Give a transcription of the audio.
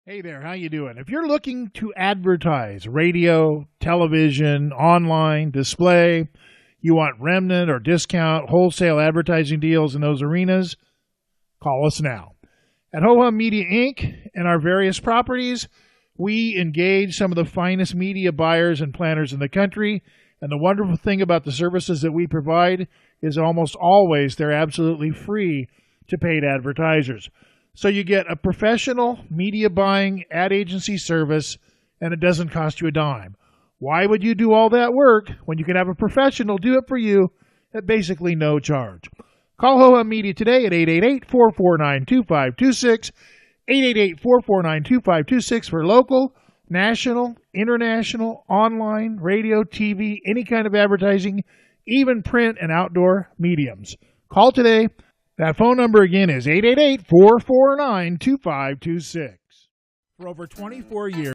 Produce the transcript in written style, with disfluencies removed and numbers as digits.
Hey there, how you doing? If you're looking to advertise radio, television, online, display, you want remnant or discount wholesale advertising deals in those arenas, call us now. At Ho Hum Media Inc. and our various properties, we engage some of the finest media buyers and planners in the country, and the wonderful thing about the services that we provide is almost always they're absolutely free to paid advertisers. So you get a professional media buying ad agency service, and it doesn't cost you a dime. Why would you do all that work when you can have a professional do it for you at basically no charge? Call Ho Hum Media today at 888-449-2526, 888-449-2526 for local, national, international, online, radio, TV, any kind of advertising, even print and outdoor mediums. Call today. That phone number again is 888-449-2526. For over 24 years,